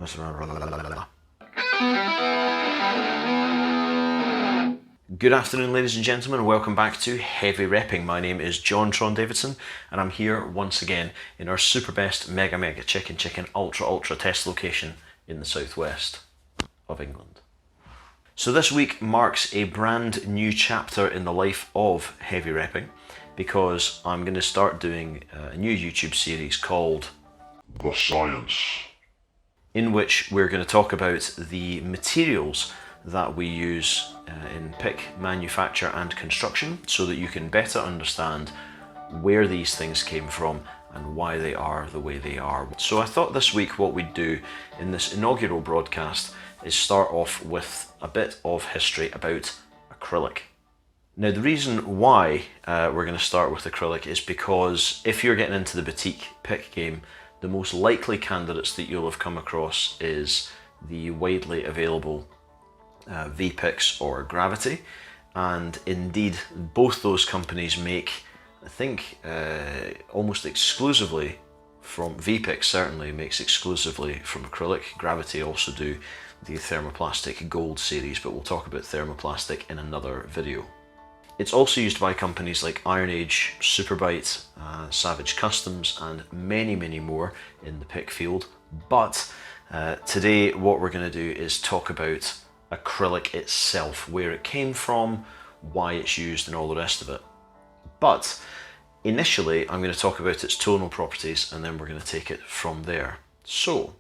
Good afternoon, ladies and gentlemen, and welcome back to Heavy Repping. My name is John Tron Davidson, and I'm here once again in our super best mega chicken ultra test location in the southwest of England. So this week marks a brand new chapter in the life of Heavy Repping, because I'm going to start doing a new YouTube series called The Science, in which we're going to talk about the materials that we use in pick manufacture and construction, so that you can better understand where these things came from and why they are the way they are. So I thought this week what we'd do in this inaugural broadcast is start off with a bit of history about acrylic. Now, the reason why we're going to start with acrylic is because if you're getting into the boutique pick game, the most likely candidates that you'll have come across is the widely available V-Pix or Gravity, and indeed both those companies make, I think, almost exclusively from V-Pix, certainly makes exclusively from acrylic. Gravity also do the thermoplastic gold series, but we'll talk about thermoplastic in another video. It's also used by companies like Iron Age, Superbite, Savage Customs, and many more in the pick field. But today what we're going to do is talk about acrylic itself, where it came from, why it's used, and all the rest of it. But initially I'm going to talk about its tonal properties, and then we're going to take it from there. So,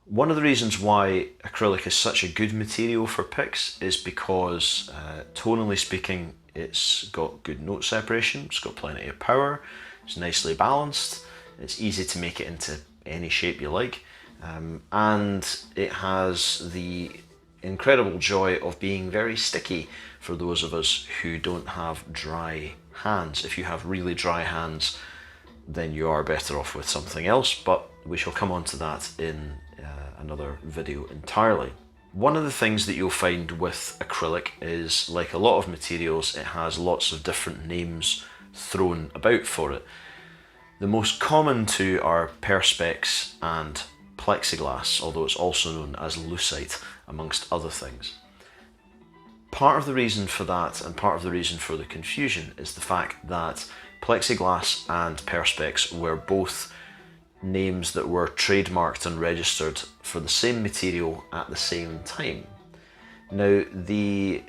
one of the reasons why acrylic is such a good material for picks is because, tonally speaking, it's got good note separation, it's got plenty of power, it's nicely balanced, it's easy to make it into any shape you like, and it has the incredible joy of being very sticky for those of us who don't have dry hands. If you have really dry hands, then you are better off with something else, but we shall come on to that in another video entirely. One of the things that you'll find with acrylic is, like a lot of materials, it has lots of different names thrown about for it. The most common two are perspex and plexiglass, although it's also known as lucite, amongst other things. Part of the reason for that, and part of the reason for the confusion, is the fact that plexiglass and perspex were both names that were trademarked and registered for the same material at the same time. Now, the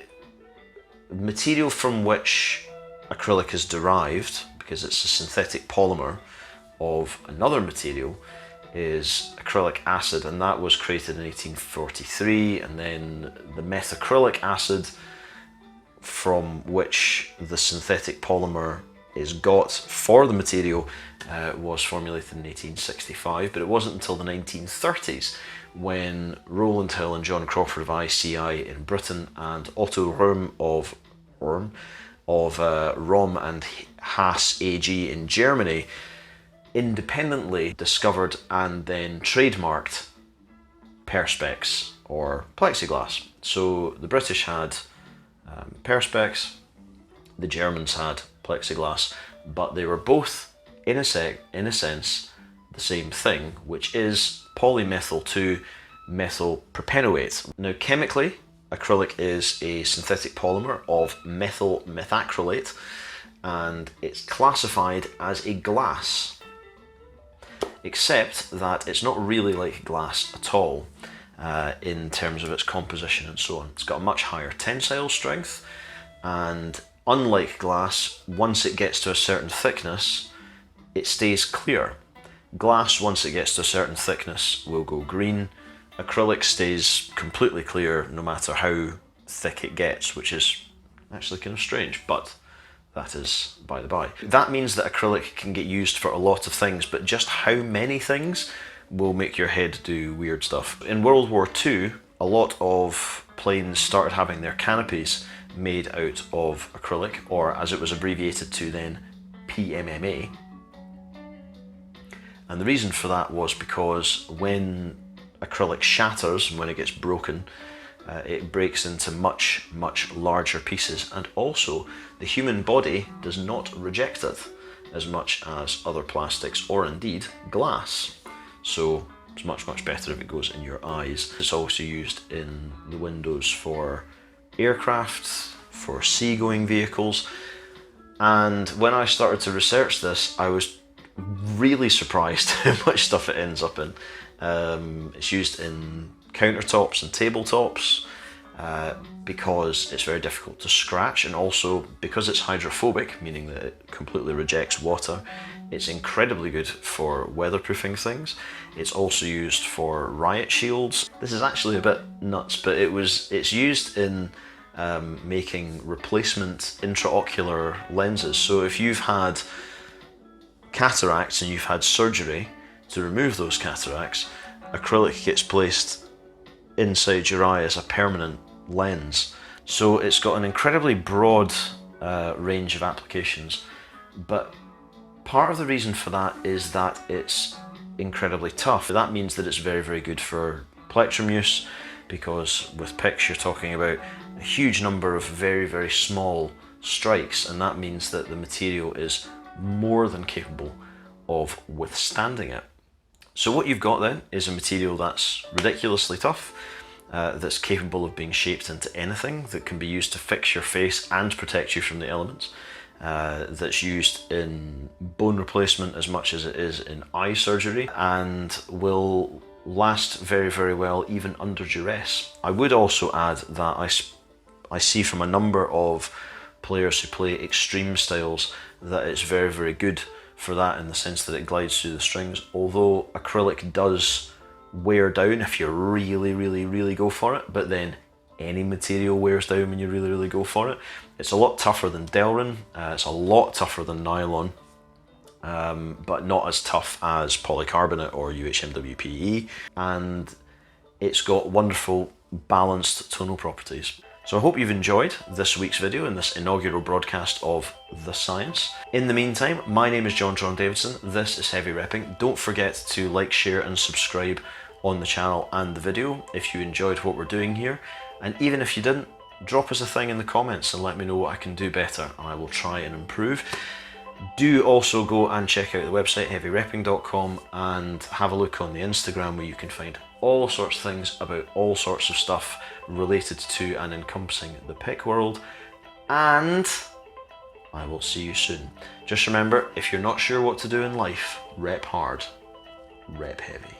material from which acrylic is derived, because it's a synthetic polymer of another material, is acrylic acid, and that was created in 1843, and then the methacrylic acid from which the synthetic polymer is got for the material was formulated in 1865, but it wasn't until the 1930s when Rowland Hill and John Crawford of ICI in Britain and Otto Röhm of Rom and Haas AG in Germany independently discovered and then trademarked perspex or plexiglass. So the British had perspex, the Germans had plexiglass, but they were both in a sense the same thing, which is polymethyl 2-methyl propanoate. Now, chemically, acrylic is a synthetic polymer of methyl methacrylate, and it's classified as a glass, except that it's not really like glass at all in terms of its composition and so on. It's got a much higher tensile strength, and unlike glass, once it gets to a certain thickness, it stays clear. Glass, once it gets to a certain thickness, will go green. Acrylic stays completely clear no matter how thick it gets, which is actually kind of strange, but that is by the by. That means that acrylic can get used for a lot of things, but just how many things will make your head do weird stuff. In World War II, a lot of planes started having their canopies made out of acrylic, or as it was abbreviated to then, PMMA. And the reason for that was because when acrylic shatters, when it gets broken, it breaks into much larger pieces, and also the human body does not reject it as much as other plastics or indeed glass. So It's much, much better if it goes in your eyes. It's also used in the windows for aircraft, for seagoing vehicles. And when I started to research this, I was really surprised how much stuff it ends up in. It's used in countertops and tabletops because it's very difficult to scratch, and also because it's hydrophobic, meaning that it completely rejects water. It's incredibly good for weatherproofing things. It's also used for riot shields. This is actually a bit nuts, but it's used in making replacement intraocular lenses. So if you've had cataracts and you've had surgery to remove those cataracts, acrylic gets placed inside your eye as a permanent lens. So it's got an incredibly broad range of applications, but part of the reason for that is that it's incredibly tough. That means that it's very, very good for plectrum use, because with picks you're talking about a huge number of very, very small strikes, and that means that the material is more than capable of withstanding it. So what you've got then is a material that's ridiculously tough, that's capable of being shaped into anything, that can be used to fix your face and protect you from the elements, that's used in bone replacement as much as it is in eye surgery, and will last very, very well even under duress. I would also add that I see from a number of players who play extreme styles that it's very, very good for that, in the sense that it glides through the strings, although acrylic does wear down if you really, really, really go for it, but then any material wears down when you really, really go for it. It's a lot tougher than Delrin, it's a lot tougher than nylon, but not as tough as polycarbonate or UHMWPE, and it's got wonderful balanced tonal properties. So I hope you've enjoyed this week's video and this inaugural broadcast of The Science. In the meantime, my name is John Davidson, this is Heavy Repping. Don't forget to like, share and subscribe on the channel and the video if you enjoyed what we're doing here, and even if you didn't, drop us a thing in the comments and let me know what I can do better, and I will try and improve. Do also go and check out the website heavyrepping.com and have a look on the Instagram, where you can find all sorts of things about all sorts of stuff related to and encompassing the pick world. And I will see you soon. Just remember, if you're not sure what to do in life, rep hard, rep heavy.